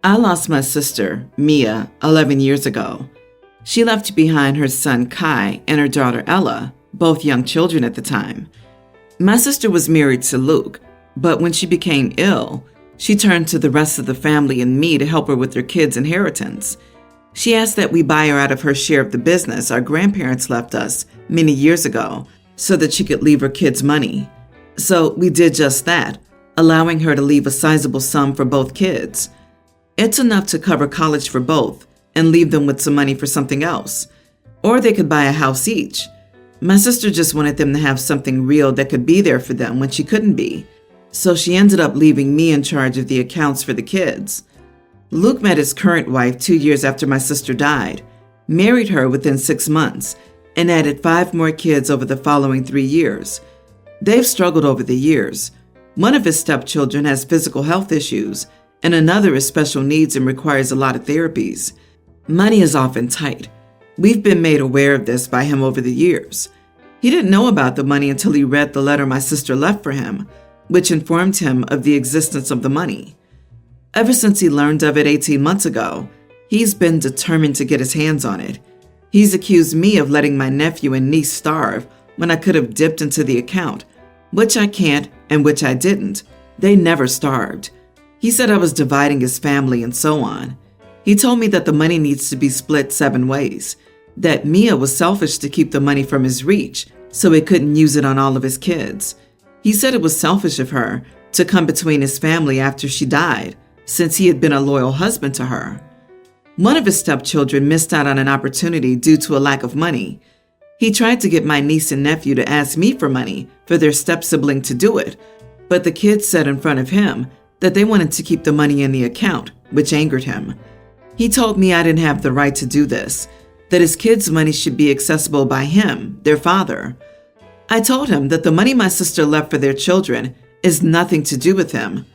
I lost my sister, Mia, 11 years ago. She left behind her son Kai and her daughter Ella, both young children at the time. My sister was married to Luke, but when she became ill, she turned to the rest of the family and me to help her with their kids' inheritance. She asked that we buy her out of her share of the business our grandparents left us many years ago so that she could leave her kids money. So we did just that, allowing her to leave a sizable sum for both kids. It's enough to cover college for both and leave them with some money for something else. Or they could buy a house each. My sister just wanted them to have something real that could be there for them when she couldn't be. So she ended up leaving me in charge of the accounts for the kids. Luke met his current wife 2 years after my sister died, married her within 6 months, and added 5 more kids over the following 3 years. They've struggled over the years. One of his stepchildren has physical health issues, and another has special needs and requires a lot of therapies. Money is often tight. We've been made aware of this by him over the years. He didn't know about the money until he read the letter my sister left for him, which informed him of the existence of the money. Ever since he learned of it 18 months ago, he's been determined to get his hands on it. He's accused me of letting my nephew and niece starve when I could have dipped into the account, which I can't and which I didn't. They never starved. He said I was dividing his family and so on. He told me that the money needs to be split 7 ways, that Mia was selfish to keep the money from his reach so he couldn't use it on all of his kids. He said it was selfish of her to come between his family after she died, since he had been a loyal husband to her. One of his stepchildren missed out on an opportunity due to a lack of money. He tried to get my niece and nephew to ask me for money for their step-sibling to do it, but the kids said in front of him that they wanted to keep the money in the account, which angered him. He told me I didn't have the right to do this, that his kids' money should be accessible by him, their father. I told him that the money my sister left for their children is nothing to do with him,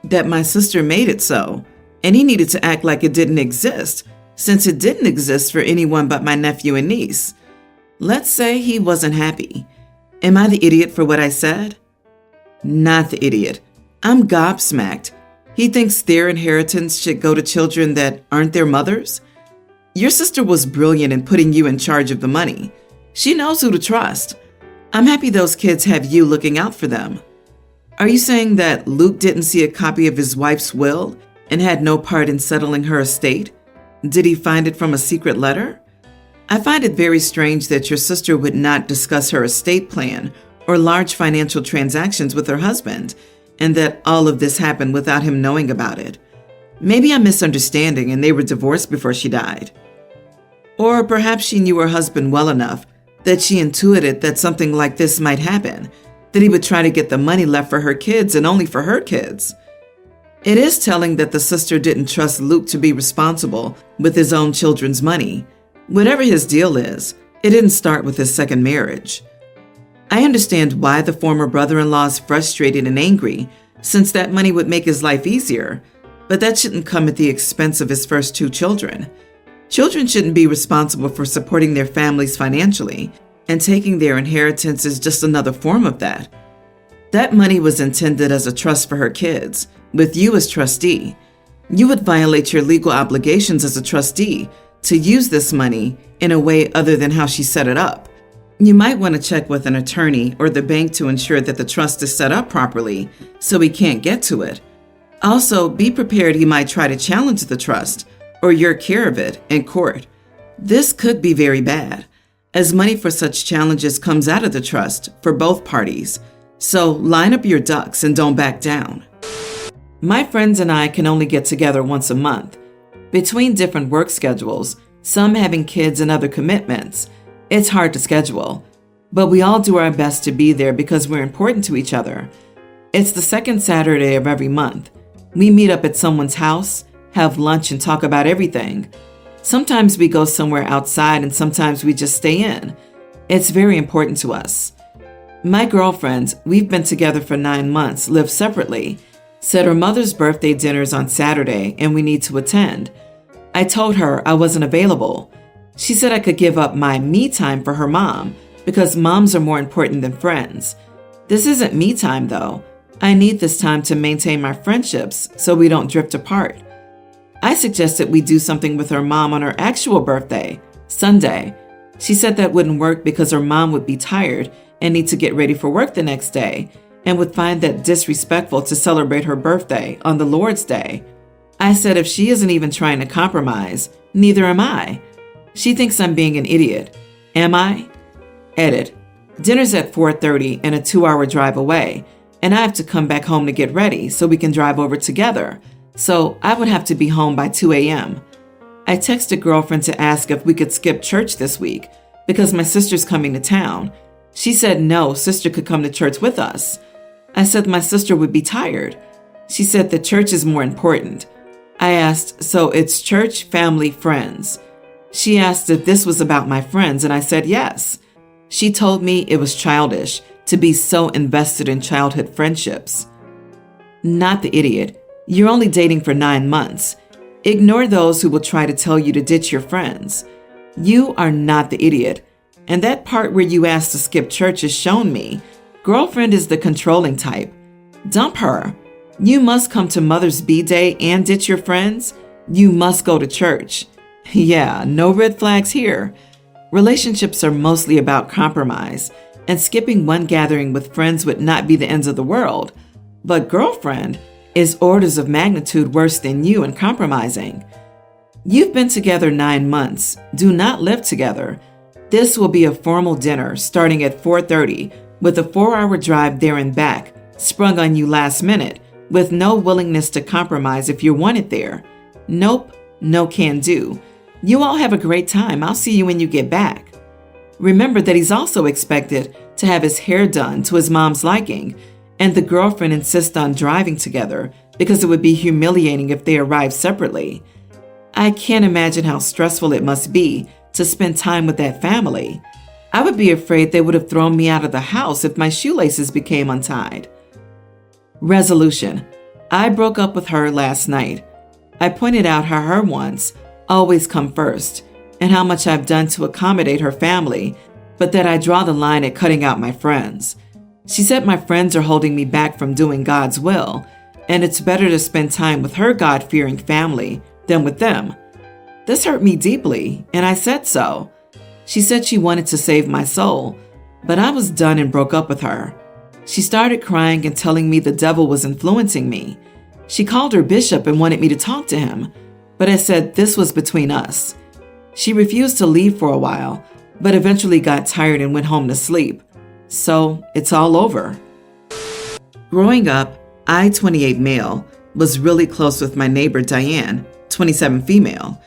that my sister made it so, and he needed to act like it didn't exist, since it didn't exist for anyone but my nephew and niece. Let's say he wasn't happy. Am I the idiot for what I said? Not the idiot. I'm gobsmacked. He thinks their inheritance should go to children that aren't their mothers? Your sister was brilliant in putting you in charge of the money. She knows who to trust. I'm happy those kids have you looking out for them. Are you saying that Luke didn't see a copy of his wife's will and had no part in settling her estate? Did he find it from a secret letter? I find it very strange that your sister would not discuss her estate plan or large financial transactions with her husband, and that all of this happened without him knowing about it. Maybe I'm misunderstanding and they were divorced before she died. Or perhaps she knew her husband well enough that she intuited that something like this might happen, that he would try to get the money left for her kids and only for her kids. It is telling that the sister didn't trust Luke to be responsible with his own children's money. Whatever his deal is, it didn't start with his second marriage. I understand why the former brother-in-law is frustrated and angry, since that money would make his life easier, but that shouldn't come at the expense of his first 2 children. Children shouldn't be responsible for supporting their families financially, and taking their inheritance is just another form of that. That money was intended as a trust for her kids, with you as trustee. You would violate your legal obligations as a trustee to use this money in a way other than how she set it up. You might want to check with an attorney or the bank to ensure that the trust is set up properly so he can't get to it. Also, be prepared he might try to challenge the trust or your care of it in court. This could be very bad, as money for such challenges comes out of the trust for both parties. So line up your ducks and don't back down. My friends and I can only get together once a month. Between different work schedules, some having kids and other commitments, it's hard to schedule. But we all do our best to be there because we're important to each other. It's the second Saturday of every month. We meet up at someone's house, have lunch, and talk about everything. Sometimes we go somewhere outside and sometimes we just stay in. It's very important to us. My girlfriend, we've been together for 9 months, lives separately, said her mother's birthday dinner's on Saturday and we need to attend. I told her I wasn't available. She said I could give up my me time for her mom because moms are more important than friends. This isn't me time though. I need this time to maintain my friendships so we don't drift apart. I suggested we do something with her mom on her actual birthday, Sunday. She said that wouldn't work because her mom would be tired and need to get ready for work the next day and would find that disrespectful to celebrate her birthday on the Lord's Day. I said if she isn't even trying to compromise, neither am I. She thinks I'm being an idiot. Am I? Edit. Dinner's at 4:30 and a 2-hour drive away, and I have to come back home to get ready so we can drive over together. So I would have to be home by 2 a.m. I texted girlfriend to ask if we could skip church this week because my sister's coming to town. She said no, sister could come to church with us. I said my sister would be tired. She said that church is more important. I asked, so it's church, family, friends. She asked if this was about my friends, and I said yes. She told me it was childish to be so invested in childhood friendships. Not the idiot. You're only dating for 9 months. Ignore those who will try to tell you to ditch your friends. You are not the idiot. And that part where you asked to skip church has shown me. Girlfriend is the controlling type. Dump her. You must come to Mother's B-Day and ditch your friends. You must go to church. Yeah, no red flags here. Relationships are mostly about compromise, and skipping one gathering with friends would not be the ends of the world. But girlfriend is orders of magnitude worse than you in compromising. You've been together 9 months. Do not live together. This will be a formal dinner starting at 4:30 with a 4-hour drive there and back, sprung on you last minute, with no willingness to compromise if you're wanted there. Nope, no can do. You all have a great time. I'll see you when you get back. Remember that he's also expected to have his hair done to his mom's liking, and the girlfriend insists on driving together because it would be humiliating if they arrived separately. I can't imagine how stressful it must be to spend time with that family. I would be afraid they would have thrown me out of the house if my shoelaces became untied. Resolution. I broke up with her last night. I pointed out how her wants always come first and how much I've done to accommodate her family, but that I draw the line at cutting out my friends. She said my friends are holding me back from doing God's will, and it's better to spend time with her God-fearing family than with them. This hurt me deeply, and I said so. She said she wanted to save my soul, but I was done and broke up with her. She started crying and telling me the devil was influencing me. She called her bishop and wanted me to talk to him, but I said this was between us. She refused to leave for a while, but eventually got tired and went home to sleep. So it's all over. Growing up, I, 28 male, was really close with my neighbor Diane, 27 female.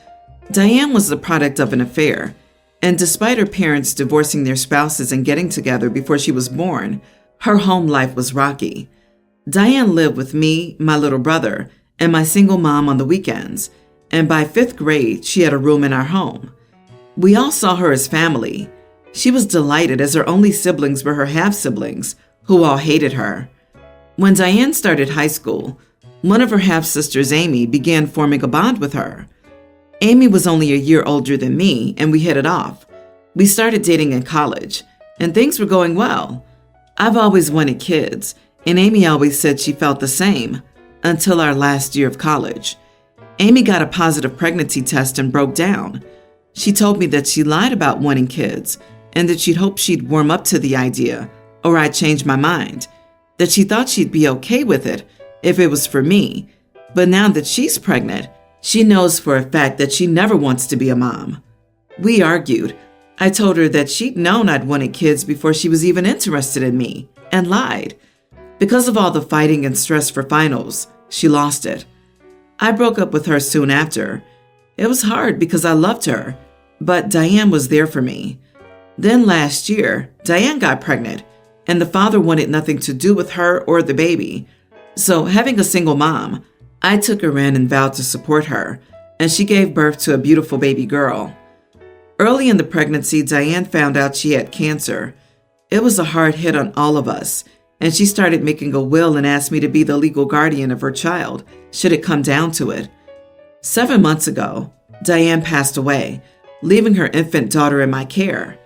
Diane was the product of an affair, and despite her parents divorcing their spouses and getting together before she was born, her home life was rocky. Diane lived with me, my little brother, and my single mom on the weekends, and by 5th grade, she had a room in our home. We all saw her as family. She was delighted as her only siblings were her half-siblings, who all hated her. When Diane started high school, one of her half-sisters, Amy, began forming a bond with her. Amy was only a year older than me, and we hit it off. We started dating in college, and things were going well. I've always wanted kids, and Amy always said she felt the same, until our last year of college. Amy got a positive pregnancy test and broke down. She told me that she lied about wanting kids, and that she'd hoped she'd warm up to the idea, or I'd change my mind. That she thought she'd be okay with it if it was for me, but now that she's pregnant, she knows for a fact that she never wants to be a mom. We argued. I told her that she'd known I'd wanted kids before she was even interested in me, and lied. Because of all the fighting and stress for finals, she lost it. I broke up with her soon after. It was hard because I loved her, but Diane was there for me. Then last year, Diane got pregnant, and the father wanted nothing to do with her or the baby. So, having a single mom, I took her in and vowed to support her, and she gave birth to a beautiful baby girl. Early in the pregnancy, Diane found out she had cancer. It was a hard hit on all of us, and she started making a will and asked me to be the legal guardian of her child, should it come down to it. 7 months ago, Diane passed away, leaving her infant daughter in my care.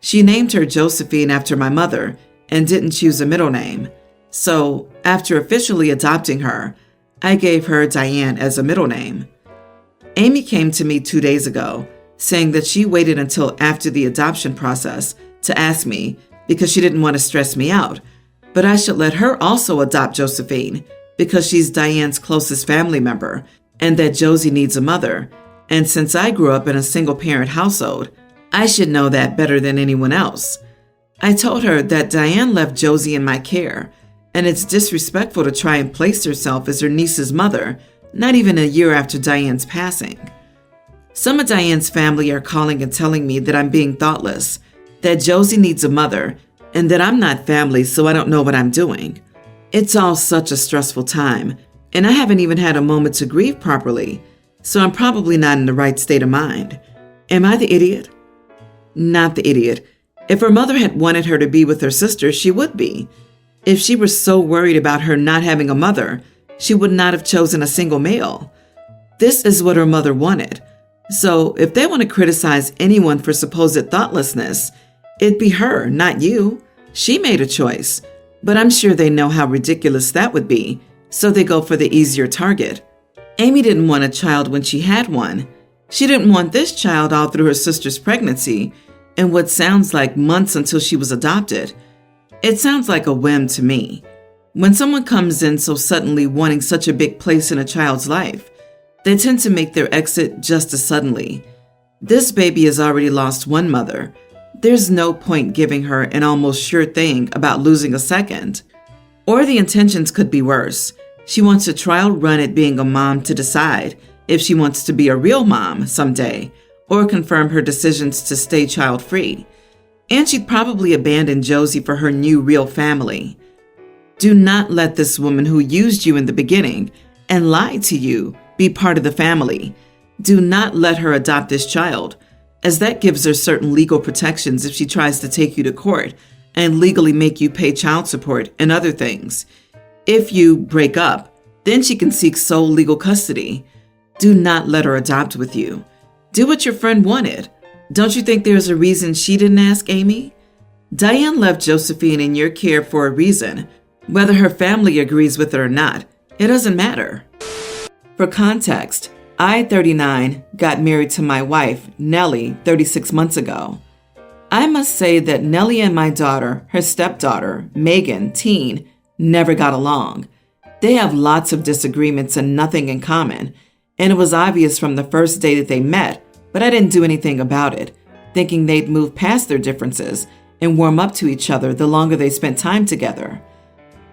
She named her Josephine after my mother and didn't choose a middle name. So, after officially adopting her, I gave her Diane as a middle name. Amy came to me 2 days ago saying that she waited until after the adoption process to ask me because she didn't want to stress me out, but I should let her also adopt Josephine because she's Diane's closest family member and that Josie needs a mother. And since I grew up in a single-parent household, I should know that better than anyone else. I told her that Diane left Josie in my care, and it's disrespectful to try and place herself as her niece's mother, not even a year after Diane's passing. Some of Diane's family are calling and telling me that I'm being thoughtless, that Josie needs a mother, and that I'm not family, so I don't know what I'm doing. It's all such a stressful time, and I haven't even had a moment to grieve properly, so I'm probably not in the right state of mind. Am I the idiot? Not the idiot. If her mother had wanted her to be with her sister, she would be. If she were so worried about her not having a mother, she would not have chosen a single male. This is what her mother wanted. So if they want to criticize anyone for supposed thoughtlessness, it'd be her, not you. She made a choice, but I'm sure they know how ridiculous that would be, so they go for the easier target. Amy didn't want a child when she had one. She didn't want this child all through her sister's pregnancy and what sounds like months until she was adopted. It sounds like a whim to me. When someone comes in so suddenly wanting such a big place in a child's life, they tend to make their exit just as suddenly. This baby has already lost one mother. There's no point giving her an almost sure thing about losing a second. Or the intentions could be worse. She wants a trial run at being a mom to decide if she wants to be a real mom someday or confirm her decisions to stay child-free. And she'd probably abandon Josie for her new real family. Do not let this woman who used you in the beginning and lied to you be part of the family. Do not let her adopt this child, as that gives her certain legal protections if she tries to take you to court and legally make you pay child support and other things. If you break up, then she can seek sole legal custody. Do not let her adopt with you. Do what your friend wanted. Don't you think there's a reason she didn't ask Amy? Diane left Josephine in your care for a reason. Whether her family agrees with it or not, it doesn't matter. For context, I, 39, got married to my wife, Nellie, 36 months ago. I must say that Nellie and my daughter, her stepdaughter, Megan, teen, never got along. They have lots of disagreements and nothing in common, and it was obvious from the first day that they met, but I didn't do anything about it, thinking they'd move past their differences and warm up to each other the longer they spent time together.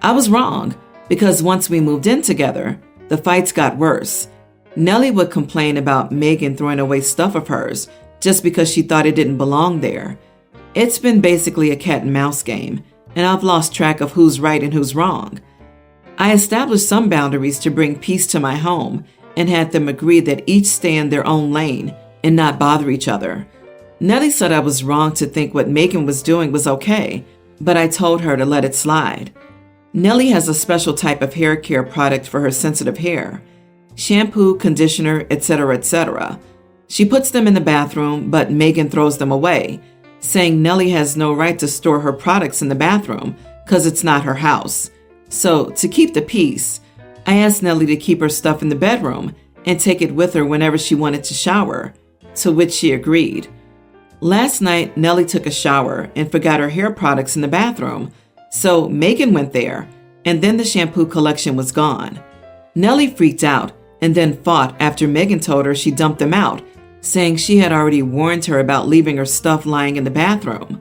I was wrong, because once we moved in together, the fights got worse. Nellie would complain about Megan throwing away stuff of hers just because she thought it didn't belong there. It's been basically a cat and mouse game, and I've lost track of who's right and who's wrong. I established some boundaries to bring peace to my home and had them agree that each stay in their own lane and not bother each other. Nellie said I was wrong to think what Megan was doing was okay, but I told her to let it slide. Nellie has a special type of hair care product for her sensitive hair. Shampoo, conditioner, etc., etc. She puts them in the bathroom, but Megan throws them away, saying Nellie has no right to store her products in the bathroom because it's not her house. So, to keep the peace, I asked Nellie to keep her stuff in the bedroom and take it with her whenever she wanted to shower, to which she agreed. Last night, Nellie took a shower and forgot her hair products in the bathroom, so Megan went there, and then the shampoo collection was gone. Nellie freaked out and then fought after Megan told her she dumped them out, saying she had already warned her about leaving her stuff lying in the bathroom.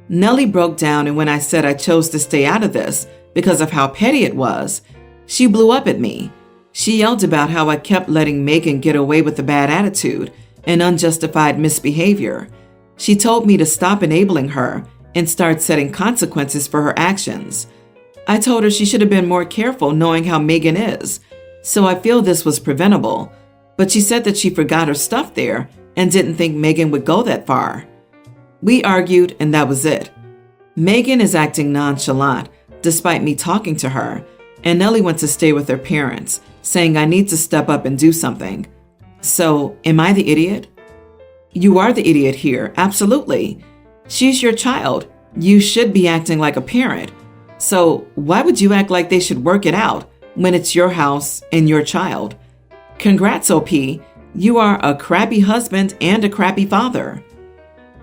Nellie broke down, and when I said I chose to stay out of this because of how petty it was, she blew up at me. She yelled about how I kept letting Megan get away with a bad attitude and unjustified misbehavior. She told me to stop enabling her and start setting consequences for her actions. I told her she should have been more careful knowing how Megan is, so I feel this was preventable, but she said that she forgot her stuff there and didn't think Megan would go that far. We argued, and that was it. Megan is acting nonchalant despite me talking to her, and Nellie went to stay with her parents, saying I need to step up and do something. So, am I the idiot? You are the idiot here, absolutely. She's your child. You should be acting like a parent. So, why would you act like they should work it out when it's your house and your child? Congrats, OP. You are a crappy husband and a crappy father.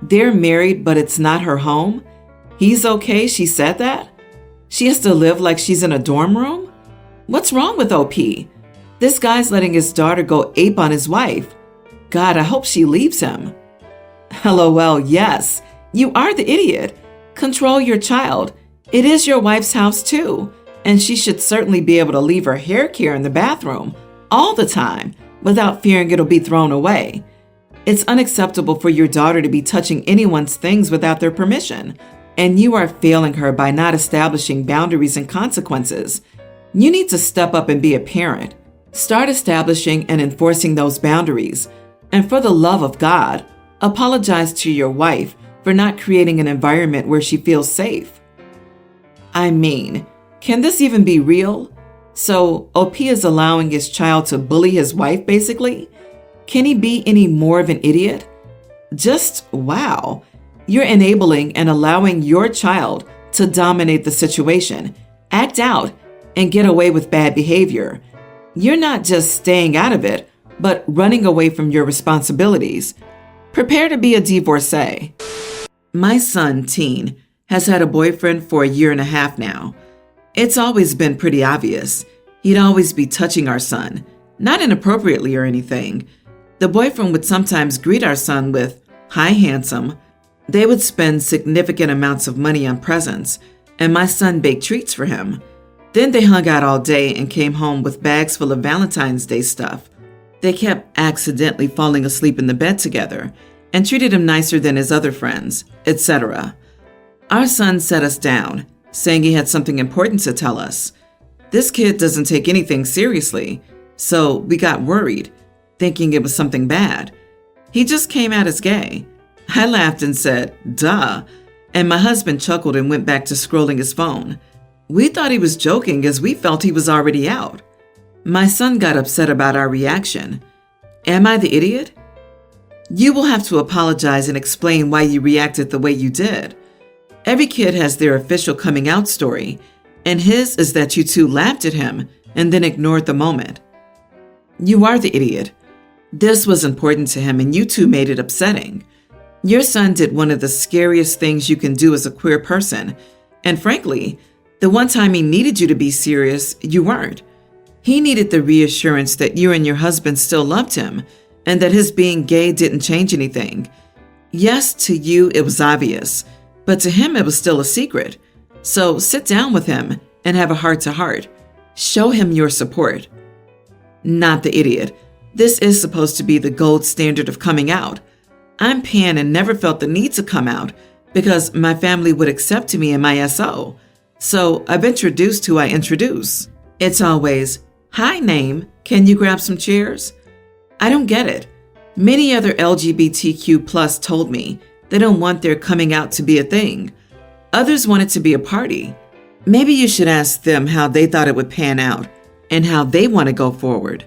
They're married, but it's not her home. He's okay, she said that? She has to live like she's in a dorm room? What's wrong with OP? This guy's letting his daughter go ape on his wife. God, I hope she leaves him. LOL, yes. You are the idiot. Control your child. It is your wife's house too, and she should certainly be able to leave her hair care in the bathroom all the time without fearing it'll be thrown away. It's unacceptable for your daughter to be touching anyone's things without their permission, and you are failing her by not establishing boundaries and consequences. You need to step up and be a parent. Start establishing and enforcing those boundaries. And for the love of God, apologize to your wife for not creating an environment where she feels safe. I mean, can this even be real? So OP is allowing his child to bully his wife, basically? Can he be any more of an idiot? Just wow. You're enabling and allowing your child to dominate the situation, act out, and get away with bad behavior. You're not just staying out of it, but running away from your responsibilities. Prepare to be a divorcee. My son, Teen, has had a boyfriend for a year and a half now. It's always been pretty obvious. He'd always be touching our son, not inappropriately or anything. The boyfriend would sometimes greet our son with, "Hi, handsome." They would spend significant amounts of money on presents, and my son baked treats for him. Then they hung out all day and came home with bags full of Valentine's Day stuff. They kept accidentally falling asleep in the bed together and treated him nicer than his other friends, etc. Our son set us down, saying he had something important to tell us. This kid doesn't take anything seriously, so we got worried, thinking it was something bad. He just came out as gay. I laughed and said, "Duh," and my husband chuckled and went back to scrolling his phone. We thought he was joking as we felt he was already out. My son got upset about our reaction. Am I the idiot? You will have to apologize and explain why you reacted the way you did. Every kid has their official coming out story, and his is that you two laughed at him and then ignored the moment. You are the idiot. This was important to him and you two made it upsetting. Your son did one of the scariest things you can do as a queer person, and frankly, the one time he needed you to be serious, you weren't. He needed the reassurance that you and your husband still loved him and that his being gay didn't change anything. Yes, to you it was obvious, but to him it was still a secret. So sit down with him and have a heart-to-heart. Show him your support. Not the idiot. This is supposed to be the gold standard of coming out. I'm pan and never felt the need to come out because my family would accept me in my SO. So I've introduced who I introduce. It's always, "Hi, name, can you grab some chairs?" I don't get it. Many other LGBTQ+ told me they don't want their coming out to be a thing. Others want it to be a party. Maybe you should ask them how they thought it would pan out and how they want to go forward.